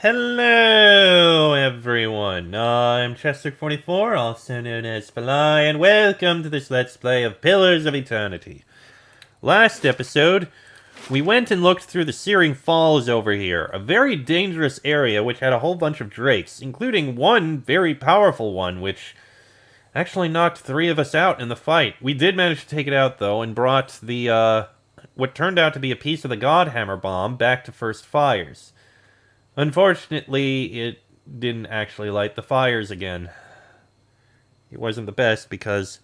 Hello, everyone. I'm Chester44, also known as Falai, and welcome to this Let's Play of Pillars of Eternity. Last episode, we went and looked through the Searing Falls over here, a very dangerous area which had a whole bunch of drakes, including one very powerful one, which actually knocked 3 of us out in the fight. We did manage to take it out, though, and brought the, what turned out to be a piece of the Godhammer bomb back to first fires. Unfortunately, it didn't actually light the fires again. It wasn't the best because,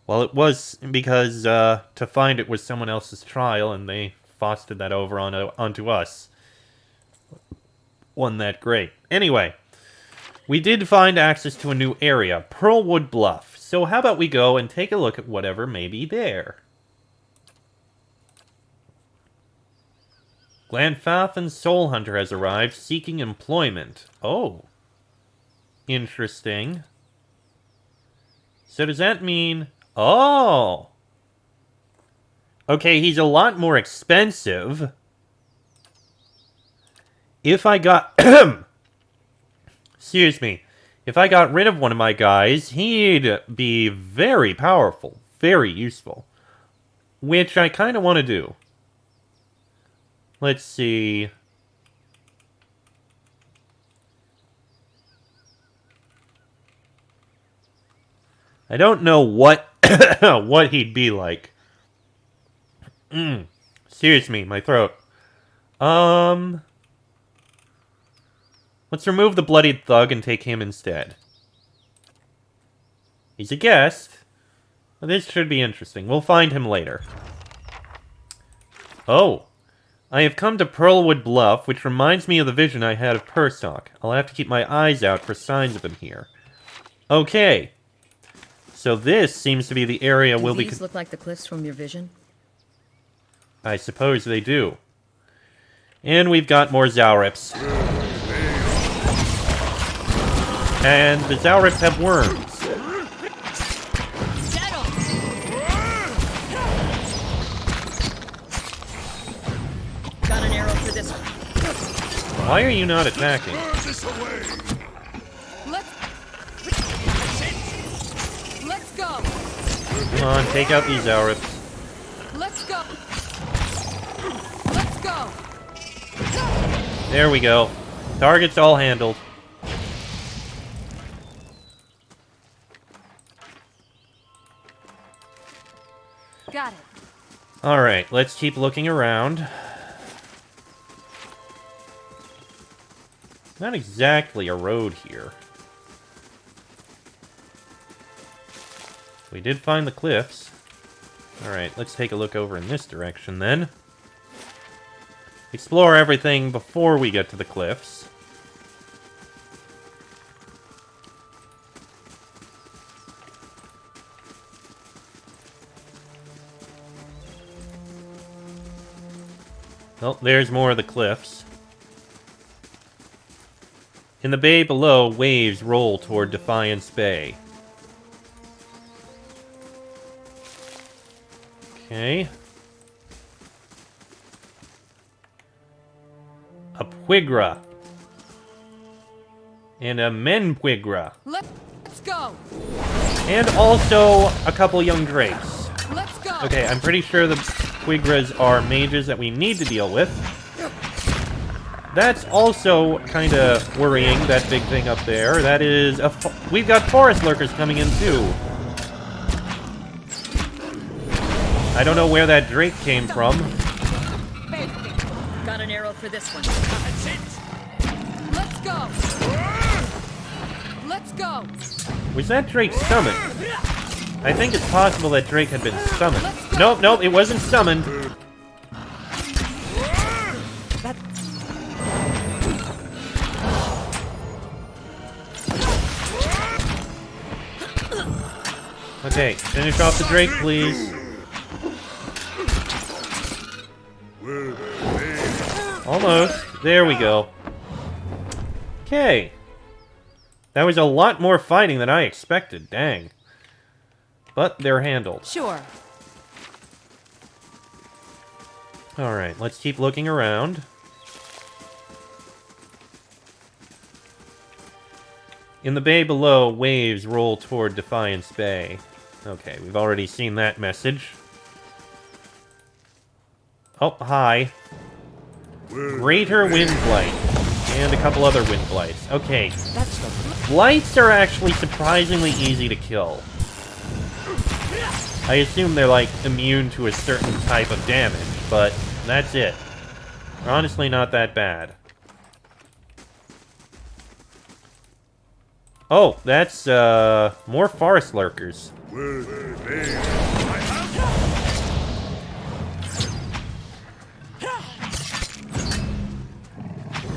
well, it was because to find it was someone else's trial, and they fostered that over onto us. Wasn't that great. Anyway, we did find access to a new area, Pearlwood Bluff. So how about we go and take a look at whatever may be there. Glanfathan's Soul Hunter has arrived, seeking employment. Oh. Interesting. So does that mean... Oh! Okay, he's a lot more expensive. If I got... Excuse me. If I got rid of one of my guys, he'd be very powerful. Very useful. Which I kind of want to do. Let's see. I don't know what what he'd be like. Excuse me, my throat. Let's remove the bloodied thug and take him instead. He's a guest. Well, this should be interesting. We'll find him later. Oh. I have come to Pearlwood Bluff, which reminds me of the vision I had of Perstock. I'll have to keep my eyes out for signs of him here. Okay. So this seems to be the area we'll be... Do these look like the cliffs from your vision? I suppose they do. And we've got more Zaurips. And the Zaurips have worms. Why are you not attacking? Let's go. Come on, take out these Zaurips. Let's go. Let's go. There we go. Target's all handled. Got it. Alright, let's keep looking around. Not exactly a road here. We did find the cliffs. Alright, let's take a look over in this direction then. Explore everything before we get to the cliffs. Well, there's more of the cliffs. In the bay below, waves roll toward Defiance Bay. Okay. A Puigra. And a Menpuigra. Let's go. And also a couple young drakes. Let's go. Okay, I'm pretty sure the Puigras are mages that we need to deal with. That's also kind of worrying, that big thing up there. That is we've got forest lurkers coming in, too. I don't know where that drake came from. Got an arrow for this one. Let's go. Let's go. Was that drake summoned? I think it's possible that drake had been summoned. Nope, it wasn't summoned. Okay, finish off the drake, please. Almost. There we go. Okay. That was a lot more fighting than I expected, dang. But they're handled. Sure. Alright, let's keep looking around. In the bay below, waves roll toward Defiance Bay. Okay, we've already seen that message. Oh, hi. Greater Wind Blight. And a couple other Wind Blights. Okay. Blights are actually surprisingly easy to kill. I assume they're, like, immune to a certain type of damage, but that's it. They're honestly not that bad. Oh, that's, more forest lurkers.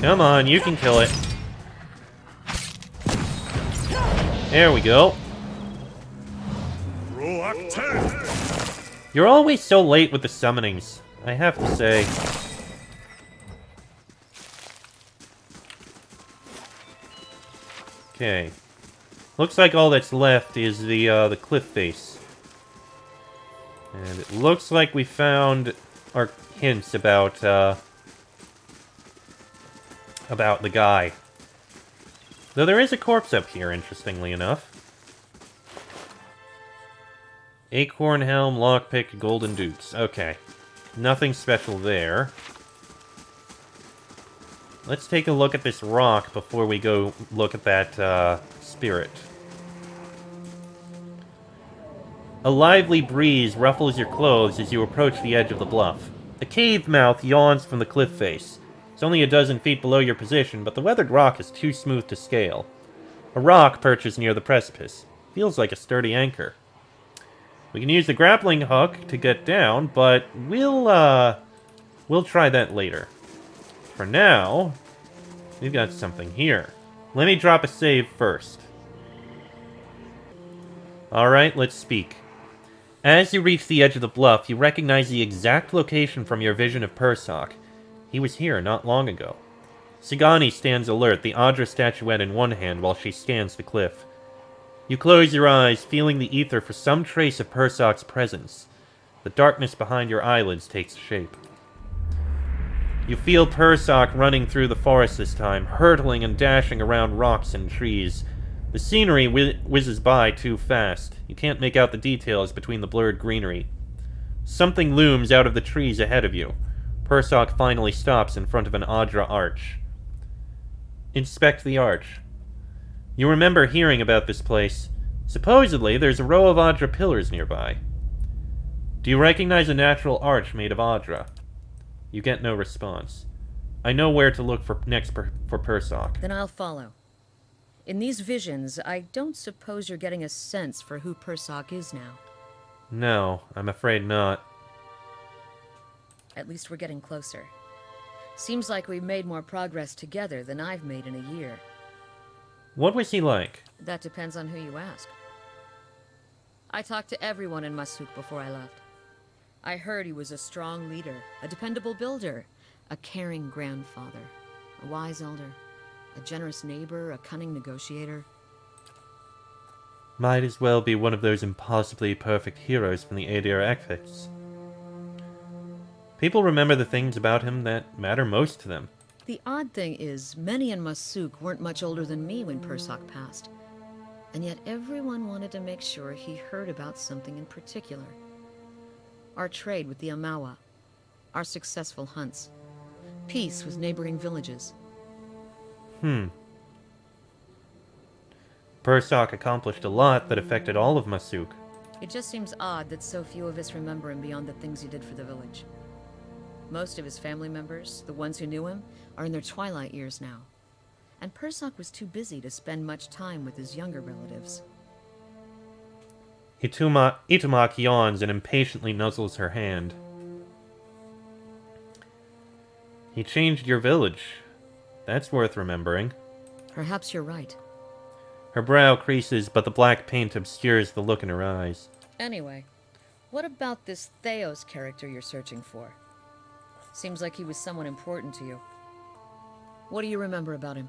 Come on, you can kill it. There we go. You're always so late with the summonings, I have to say. Okay. Looks like all that's left is the cliff face. And it looks like we found our hints about the guy. Though there is a corpse up here, interestingly enough. Acorn helm, lockpick, golden dukes. Okay. Nothing special there. Let's take a look at this rock before we go look at that, spirit. A lively breeze ruffles your clothes as you approach the edge of the bluff. A cave mouth yawns from the cliff face. It's only a dozen feet below your position, but the weathered rock is too smooth to scale. A rock perches near the precipice. Feels like a sturdy anchor. We can use the grappling hook to get down, but we'll try that later. For now, we've got something here. Let me drop a save first. Alright, let's speak. As you reach the edge of the bluff, you recognize the exact location from your vision of Persoc. He was here not long ago. Sigani stands alert, the Audra statuette in one hand while she scans the cliff. You close your eyes, feeling the ether for some trace of Persoc's presence. The darkness behind your eyelids takes shape. You feel Persoc running through the forest this time, hurtling and dashing around rocks and trees. The scenery whizzes by too fast. You can't make out the details between the blurred greenery. Something looms out of the trees ahead of you. Persoc finally stops in front of an Audra arch. Inspect the arch. You remember hearing about this place. Supposedly, there's a row of Audra pillars nearby. Do you recognize a natural arch made of Audra? You get no response. I know where to look for next for Persoc. Then I'll follow. In these visions, I don't suppose you're getting a sense for who Persoc is now. No, I'm afraid not. At least we're getting closer. Seems like we've made more progress together than I've made in a year. What was he like? That depends on who you ask. I talked to everyone in Masuk before I left. I heard he was a strong leader, a dependable builder, a caring grandfather, a wise elder, a generous neighbor, a cunning negotiator. Might as well be one of those impossibly perfect heroes from the Adir epics. People remember the things about him that matter most to them. The odd thing is, many in Masuk weren't much older than me when Persoc passed. And yet everyone wanted to make sure he heard about something in particular. Our trade with the Amawa, our successful hunts, peace with neighboring villages. Persoc accomplished a lot that affected all of Masuk. It just seems odd that so few of us remember him beyond the things he did for the village. Most of his family members, the ones who knew him, are in their twilight years now. And Persoc was too busy to spend much time with his younger relatives. Itumak yawns and impatiently nuzzles her hand. He changed your village. That's worth remembering. Perhaps you're right. Her brow creases, but the black paint obscures the look in her eyes. Anyway, what about this Theos character you're searching for? Seems like he was someone important to you. What do you remember about him?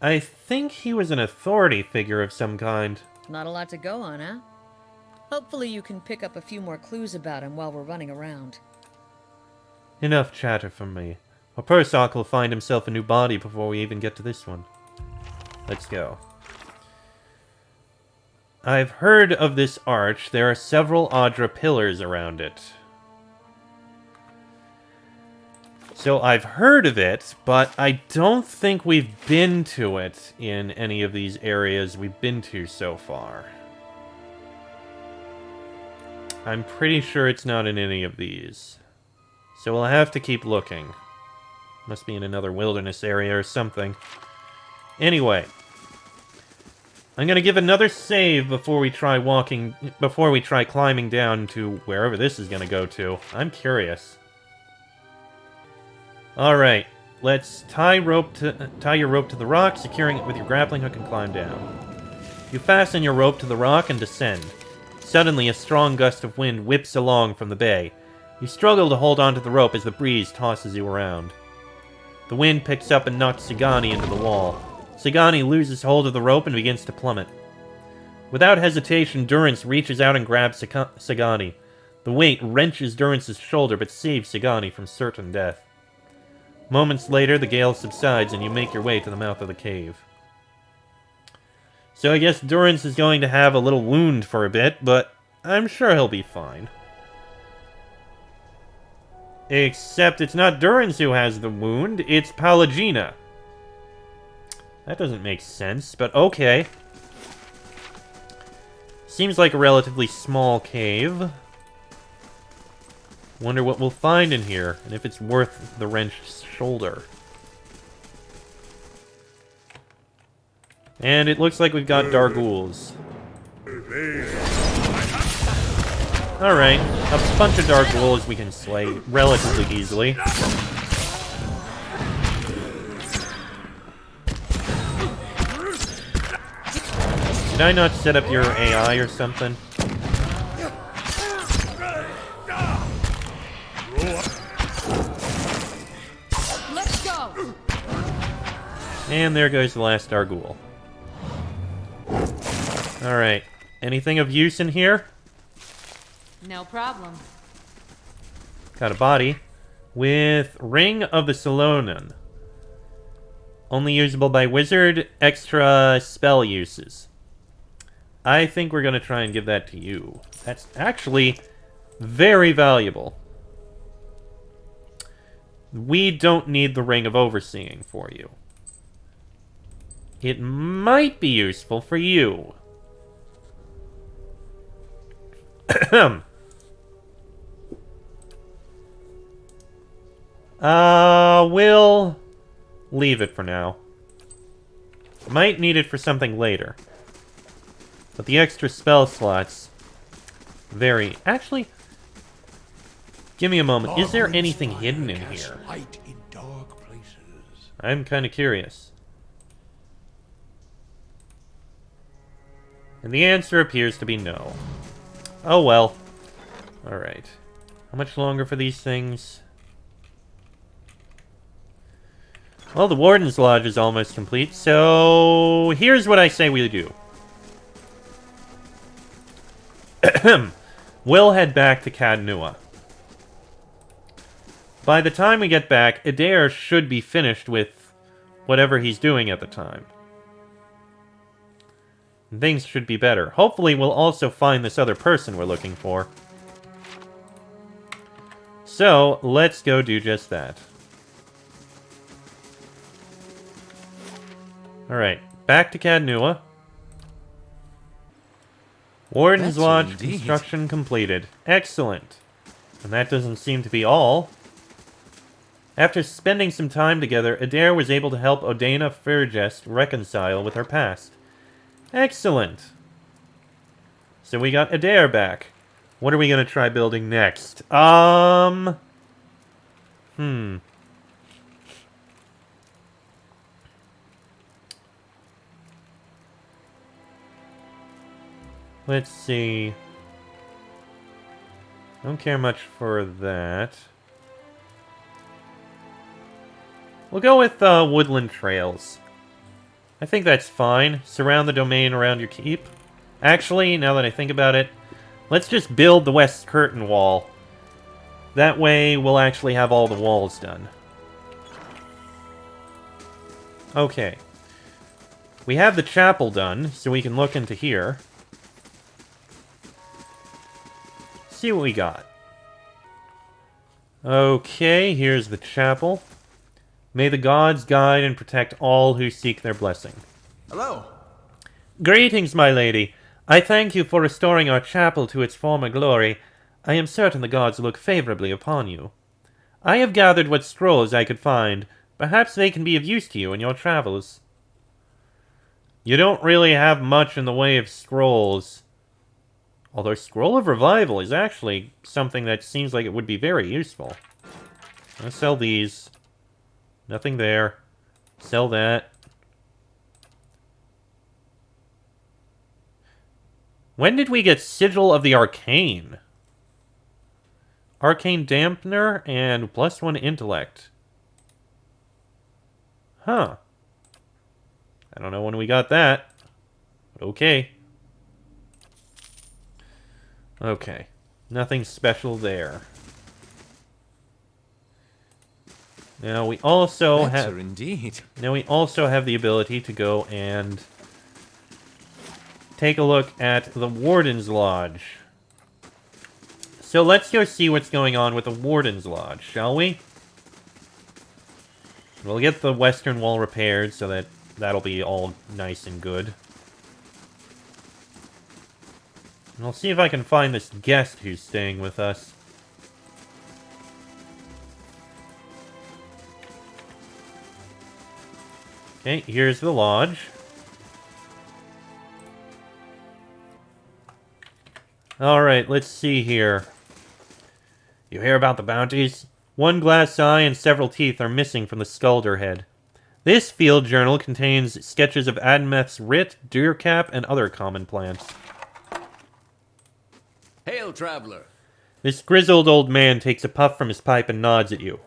I think he was an authority figure of some kind. Not a lot to go on, huh? Hopefully you can pick up a few more clues about him while we're running around. Enough chatter from me. Or Persoc will find himself a new body before we even get to this one. Let's go. I've heard of this arch. There are several Audra pillars around it. So I've heard of it, but I don't think we've been to it in any of these areas we've been to so far. I'm pretty sure it's not in any of these. So we'll have to keep looking. Must be in another wilderness area or something. Anyway. I'm gonna give another save before we try climbing down to wherever this is gonna go to. I'm curious. Alright, let's tie your rope to the rock, securing it with your grappling hook and climb down. You fasten your rope to the rock and descend. Suddenly, a strong gust of wind whips along from the bay. You struggle to hold onto the rope as the breeze tosses you around. The wind picks up and knocks Sagani into the wall. Sagani loses hold of the rope and begins to plummet. Without hesitation, Durrance reaches out and grabs Sagani. The weight wrenches Durrance's shoulder but saves Sagani from certain death. Moments later, the gale subsides and you make your way to the mouth of the cave. So I guess Durrance is going to have a little wound for a bit, but I'm sure he'll be fine. Except it's not Durrance who has the wound, it's Pallegina. That doesn't make sense, but okay. Seems like a relatively small cave. Wonder what we'll find in here, and if it's worth the wrenched shoulder. And it looks like we've got Dargools. Alright, a bunch of Dargools we can slay relatively easily. Did I not set up your AI or something? Let's go. And there goes the last Dargool. Alright. Anything of use in here? No problem. Got a body. With Ring of the Salonon. Only usable by wizard, extra spell uses. I think we're going to try and give that to you. That's actually very valuable. We don't need the Ring of Overseeing for you. It might be useful for you. We'll leave it for now. Might need it for something later. But the extra spell slots... Very... Actually... Give me a moment. Is there anything hidden in here? I'm kind of curious. And the answer appears to be no. Oh well. Alright. How much longer for these things? Well, the Warden's Lodge is almost complete, so... Here's what I say we do. We'll head back to Cadnua. By the time we get back, Adair should be finished with whatever he's doing at the time. And things should be better. Hopefully we'll also find this other person we're looking for. So, let's go do just that. Alright, back to Cadnua. Warden's Lodge construction completed. Excellent. And that doesn't seem to be all. After spending some time together, Adair was able to help Odana Fairgest reconcile with her past. Excellent. So we got Adair back. What are we going to try building next? Let's see. Don't care much for that. We'll go with Woodland Trails. I think that's fine. Surround the domain around your keep. Actually, now that I think about it, let's just build the West Curtain Wall. That way, we'll actually have all the walls done. Okay. We have the chapel done, so we can look into here. see what we got. Okay, here's the chapel. May the gods guide and protect all who seek their blessing. Hello. Greetings, my lady. I thank you for restoring our chapel to its former glory. I am certain the gods look favorably upon you. I have gathered what scrolls I could find. Perhaps they can be of use to you in your travels. You don't really have much in the way of scrolls. Although Scroll of Revival is actually something that seems like it would be very useful. I'll sell these. Nothing there. Sell that. When did we get Sigil of the Arcane? Arcane Dampener and +1 Intellect. Huh. I don't know when we got that. But okay. Okay. Nothing special there. Now we also have... indeed. Now we also have the ability to go and take a look at the Warden's Lodge. So let's go see what's going on with the Warden's Lodge, shall we? We'll get the western wall repaired so that that'll be all nice and good. And I'll see if I can find this guest who's staying with us. Okay, here's the lodge. Alright, let's see here. You hear about the bounties? One glass eye and several teeth are missing from the Skulder head. This field journal contains sketches of Admeth's writ, deercap, and other common plants. Hail, traveler. This grizzled old man takes a puff from his pipe and nods at you.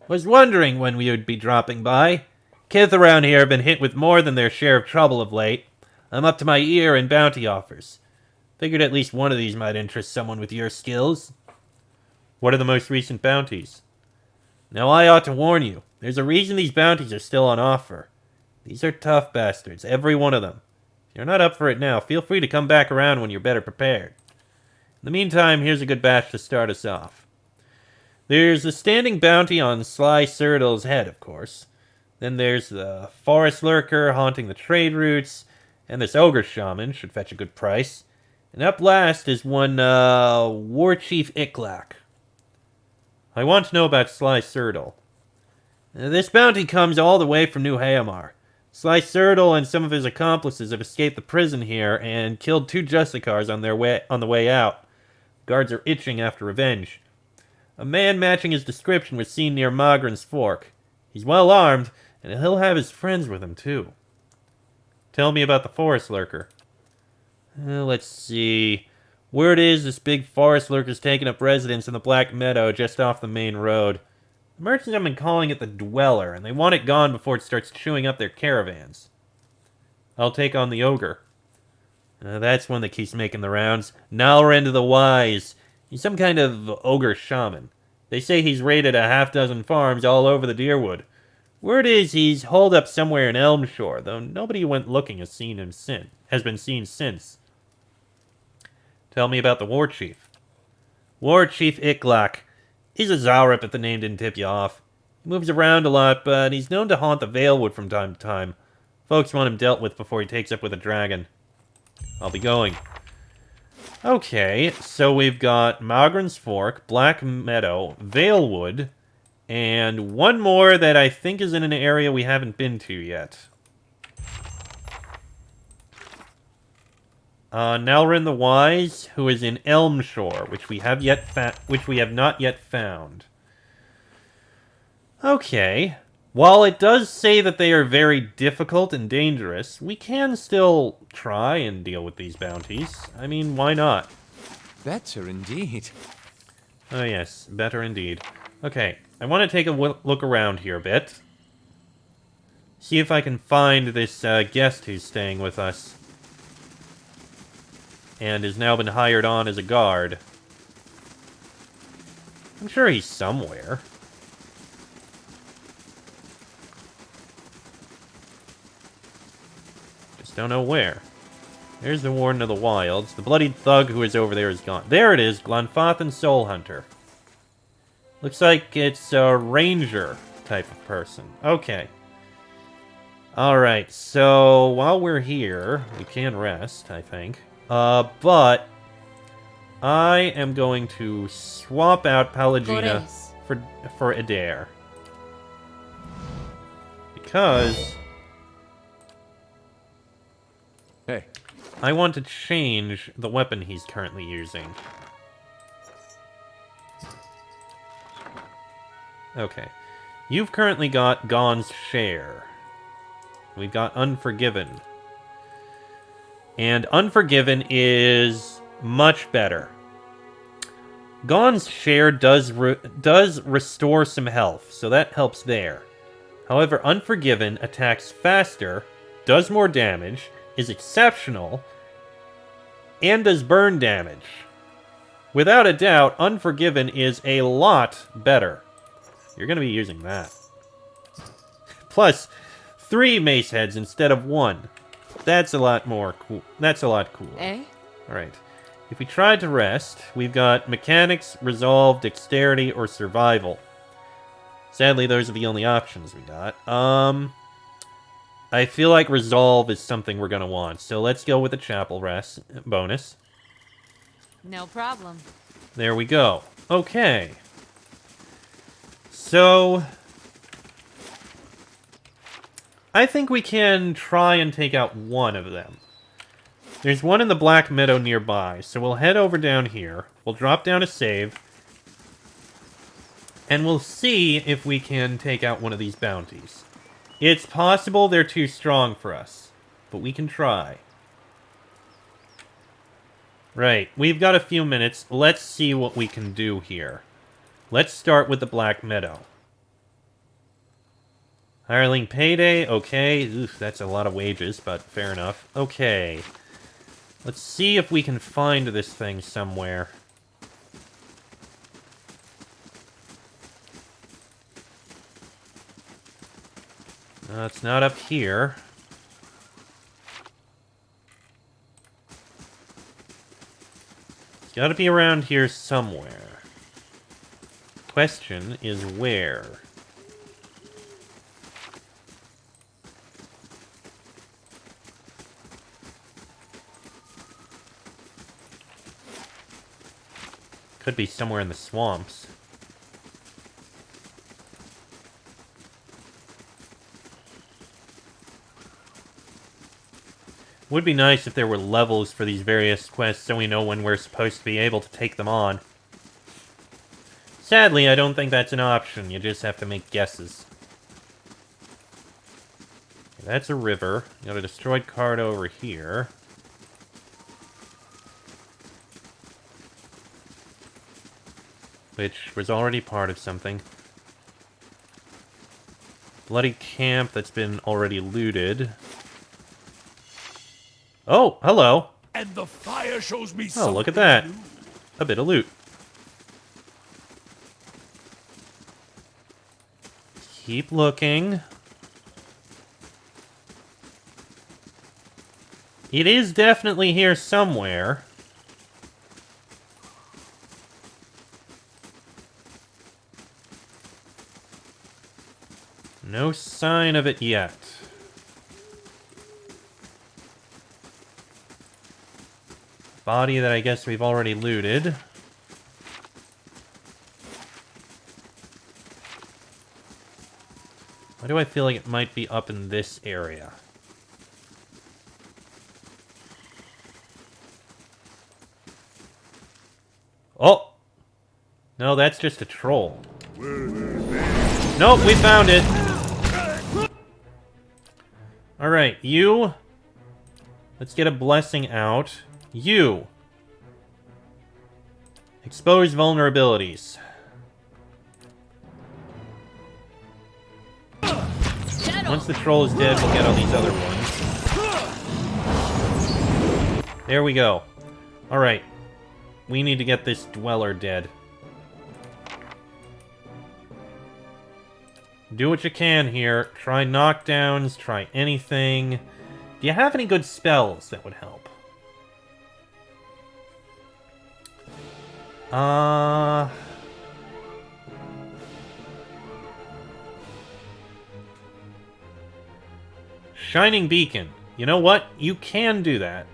Was wondering when we would be dropping by. Kids around here have been hit with more than their share of trouble of late. I'm up to my ear in bounty offers. Figured at least one of these might interest someone with your skills. What are the most recent bounties? Now I ought to warn you, there's a reason these bounties are still on offer. These are tough bastards, every one of them. If you're not up for it now, feel free to come back around when you're better prepared. In the meantime, here's a good batch to start us off. There's the standing bounty on Sly Surdle's head, of course. Then there's the forest lurker haunting the trade routes, and this ogre shaman should fetch a good price. And up last is one, War Chief Iklak. I want to know about Sly Surdle. This bounty comes all the way from New Haemar. Sly Surdle and some of his accomplices have escaped the prison here and killed 2 Justicars on the way out. Guards are itching after revenge. A man matching his description was seen near Magran's Fork. He's well armed, and he'll have his friends with him, too. Tell me about the forest lurker. Let's see. Word is this big forest lurker's taken up residence in the Black Meadow just off the main road. The merchants have been calling it the Dweller, and they want it gone before it starts chewing up their caravans. I'll take on the ogre. That's one that keeps making the rounds. Nalrend the Wise. He's some kind of ogre shaman. They say he's raided a half-dozen farms all over the Deerwood. Word is he's holed up somewhere in Elmshore, though nobody who went looking has been seen since. Tell me about the War Chief. War Chief Iklak. He's a Zaurip if the name didn't tip you off. He moves around a lot, but he's known to haunt the Valewood from time to time. Folks want him dealt with before he takes up with a dragon. I'll be going. Okay, so we've got Magran's Fork, Black Meadow, Valewood, and one more that I think is in an area we haven't been to yet. Nalrin the Wise, who is in Elmshore, which we have not yet found. Okay. While it does say that they are very difficult and dangerous, we can still try and deal with these bounties. I mean, why not? Better indeed. Oh yes, better indeed. Okay, I want to take a look around here a bit. See if I can find this guest who's staying with us. And has now been hired on as a guard. I'm sure he's somewhere. Just don't know where. There's the Warden of the Wilds. The bloodied thug who is over there is gone. There it is, Glanfathan Soul Hunter. Looks like it's a ranger type of person. Okay. Alright, so while we're here, we can rest, I think. But I am going to swap out Pallegina for Adair. Because Hey. I want to change the weapon he's currently using. Okay. You've currently got Gon's Share. We've got Unforgiven. And Unforgiven is much better. Gon's Share does restore some health, so that helps there. However, Unforgiven attacks faster, does more damage, is exceptional, and does burn damage. Without a doubt, Unforgiven is a lot better. You're going to be using that. Plus, 3 mace heads instead of 1. That's a lot more cool. That's a lot cooler. Eh? Alright. If we tried to rest, we've got Mechanics, Resolve, Dexterity, or Survival. Sadly, those are the only options we got. I feel like Resolve is something we're going to want, so let's go with the Chapel Rest bonus. No problem. There we go. Okay. So I think we can try and take out one of them. There's one in the Black Meadow nearby, so we'll head over down here. We'll drop down a save. And we'll see if we can take out one of these bounties. It's possible they're too strong for us, but we can try. Right, we've got a few minutes. Let's see what we can do here. Let's start with the Black Meadow. Hireling payday, okay. Oof, that's a lot of wages, but fair enough. Okay. Let's see if we can find this thing somewhere. No, it's not up here. It's gotta be around here somewhere. Question is where? Could be somewhere in the swamps. Would be nice if there were levels for these various quests so we know when we're supposed to be able to take them on. Sadly, I don't think that's an option. You just have to make guesses. Okay, that's a river. You got a destroyed card over here. Which was already part of something. Bloody camp that's been already looted. Oh, hello. And the fire shows me Oh, look at that. something new. A bit of loot. Keep looking. It is definitely here somewhere. No sign of it yet. Body that I guess we've already looted. Why do I feel like it might be up in this area? Oh! No, that's just a troll. Nope, we found it! Alright, you. Let's get a blessing out. You. Expose vulnerabilities. Once the troll is dead, we'll get all these other ones. There we go. Alright. We need to get this dweller dead. Do what you can here. Try knockdowns, try anything. Do you have any good spells that would help? Shining Beacon. You know what? You can do that.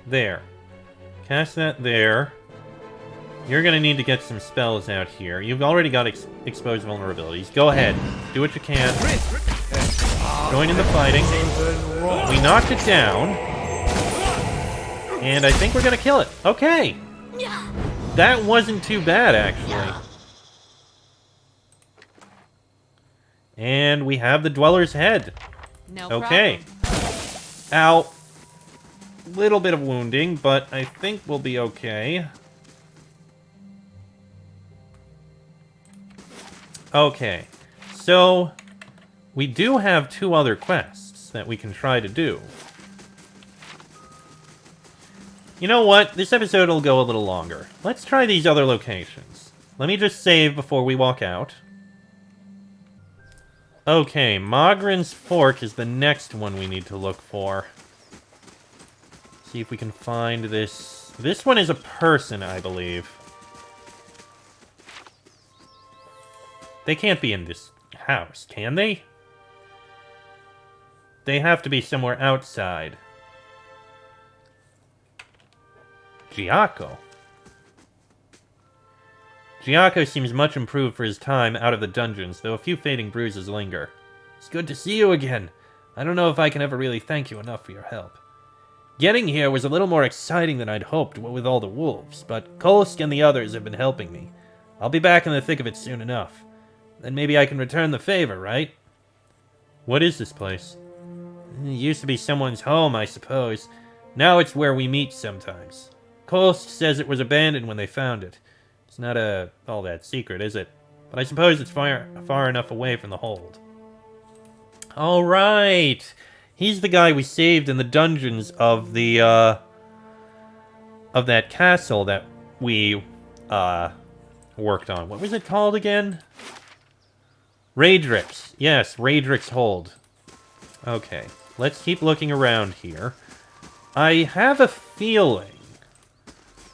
There. Cast that there. You're gonna need to get some spells out here. You've already got exposed vulnerabilities. Go ahead. Do what you can. Join in the fighting. We knocked it down. And I think we're gonna kill it. Okay. That wasn't too bad, actually. And we have the Dweller's Head. No Okay. problem. Ow. Little bit of wounding, but I think we'll be okay. Okay. So, we do have 2 other quests that we can try to do. You know what? This episode will go a little longer. Let's try these other locations. Let me just save before we walk out. Okay, Mogren's Fork is the next one we need to look for. See if we can find this. This one is a person, I believe. They can't be in this house, can they? They have to be somewhere outside. Giaco. Giaco seems much improved for his time out of the dungeons, though a few fading bruises linger. It's good to see you again. I don't know if I can ever really thank you enough for your help. Getting here was a little more exciting than I'd hoped with all the wolves, but Kolsk and the others have been helping me. I'll be back in the thick of it soon enough. Then maybe I can return the favor, right? What is this place? It used to be someone's home, I suppose. Now it's where we meet sometimes. Kolsk says it was abandoned when they found it. It's not all that secret, is it? But I suppose it's far enough away from the hold. All right. He's the guy we saved in the dungeons of the of that castle that we worked on. What was it called again? Raedric's. Yes, Raedric's Hold. Okay, let's keep looking around here. I have a feeling,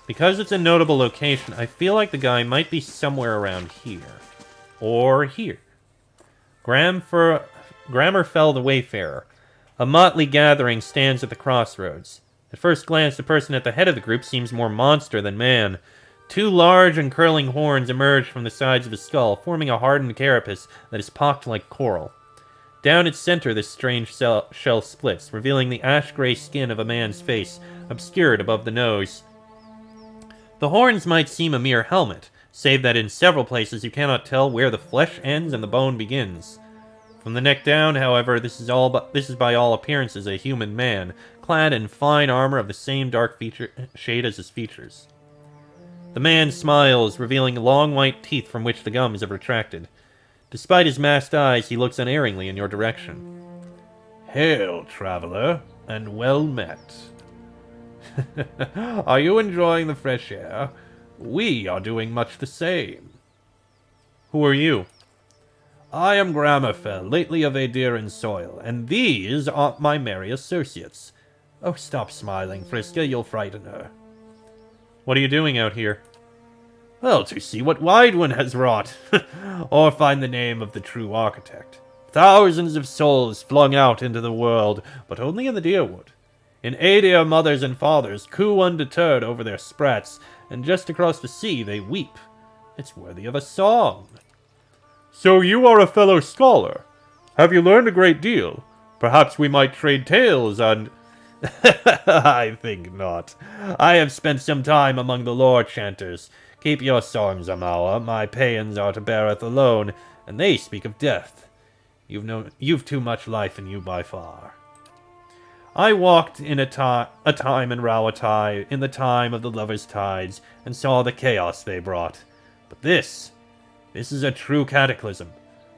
because it's a notable location, I feel like the guy might be somewhere around here. Or here. Grammerfell the Wayfarer. A motley gathering stands at the crossroads. At first glance, the person at the head of the group seems more monster than man. 2 large and curling horns emerge from the sides of his skull, forming a hardened carapace that is pocked like coral. Down its center, this strange shell splits, revealing the ash-gray skin of a man's face, obscured above the nose. The horns might seem a mere helmet, save that in several places you cannot tell where the flesh ends and the bone begins. From the neck down, however, this is by all appearances a human man, clad in fine armor of the same dark shade as his features. The man smiles, revealing long white teeth from which the gums have retracted. Despite his masked eyes, he looks unerringly in your direction. Hail, traveler, and well met. Are you enjoying the fresh air? We are doing much the same. Who are you? I am Grammerfell, lately of Aediran soil, and these are my merry associates. Oh, stop smiling, Friska, you'll frighten her. What are you doing out here? Well, to see what Widewind has wrought, or find the name of the true architect. Thousands of souls flung out into the world, but only in the Deerwood. In Aedir, mothers and fathers coo undeterred over their sprats, and just across the sea they weep. It's worthy of a song. So you are a fellow scholar. Have you learned a great deal? Perhaps we might trade tales and... I think not. I have spent some time among the lore chanters. Keep your songs, Amawa. My paeans are to beareth alone, and they speak of death. You've too much life in you by far. I walked in a time in Rawatai, in the time of the lovers' tides, and saw the chaos they brought. But this is a true cataclysm.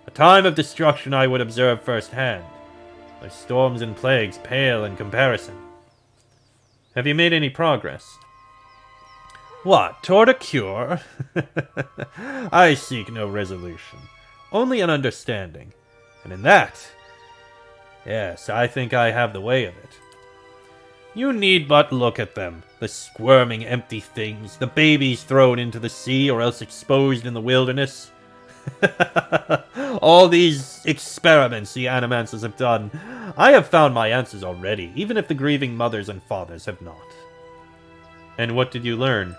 A time of destruction I would observe firsthand. The storms and plagues pale in comparison. Have you made any progress? What, toward a cure? I seek no resolution, only an understanding. And in that, yes, I think I have the way of it. You need but look at them. The squirming empty things, the babies thrown into the sea or else exposed in the wilderness. All these experiments the animancers have done. I have found my answers already, even if the grieving mothers and fathers have not. And what did you learn?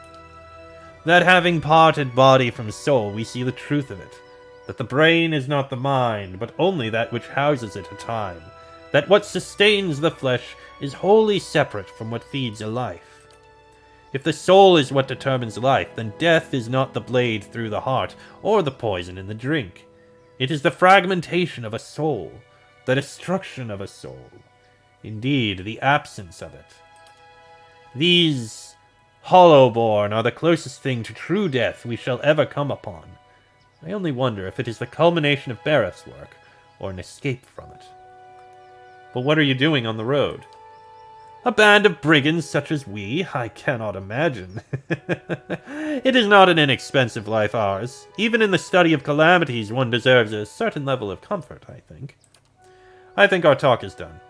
That having parted body from soul, we see the truth of it. That the brain is not the mind, but only that which houses it a time. That what sustains the flesh is wholly separate from what feeds a life. If the soul is what determines life, then death is not the blade through the heart, or the poison in the drink. It is the fragmentation of a soul, the destruction of a soul. Indeed, the absence of it. These hollowborn are the closest thing to true death we shall ever come upon. I only wonder if it is the culmination of Bareth's work, or an escape from it. But what are you doing on the road? A band of brigands such as we? I cannot imagine. It is not an inexpensive life, ours. Even in the study of calamities, one deserves a certain level of comfort, I think. I think our talk is done.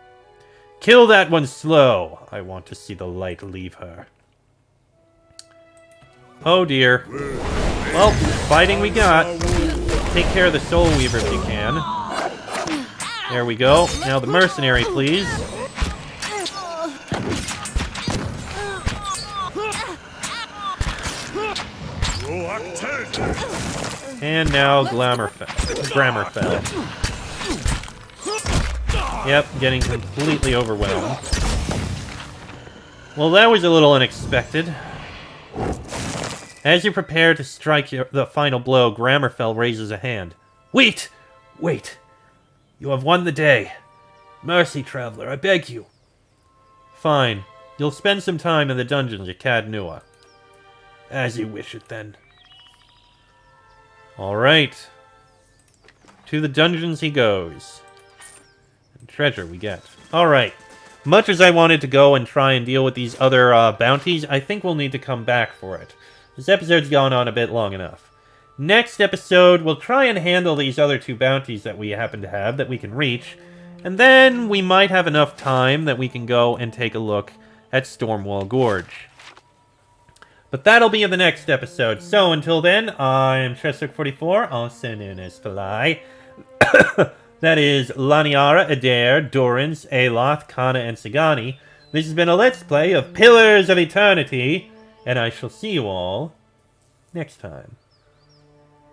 Kill that one slow. I want to see the light leave her. Oh dear. Well, fighting we got. Take care of the Soul Weaver if you can. There we go. Now the mercenary, please. And now Grammerfell. Yep, getting completely overwhelmed. Well, that was a little unexpected. As you prepare to strike the final blow, Grammerfell raises a hand. Wait! Wait! You have won the day. Mercy, traveler, I beg you. Fine. You'll spend some time in the dungeons at Cad Nua. As you wish it, then. Alright. To the dungeons he goes. And treasure we get. Alright. Much as I wanted to go and try and deal with these other bounties, I think we'll need to come back for it. This episode's gone on a bit long enough. Next episode, we'll try and handle these other two bounties that we happen to have that we can reach. And then we might have enough time that we can go and take a look at Stormwall Gorge. But that'll be in the next episode. So until then, I'm Cheswick44, also known as Fly. That is Laniara, Adair, Dorans, Aloth, Kana, and Sagani. This has been a Let's Play of Pillars of Eternity, and I shall see you all next time.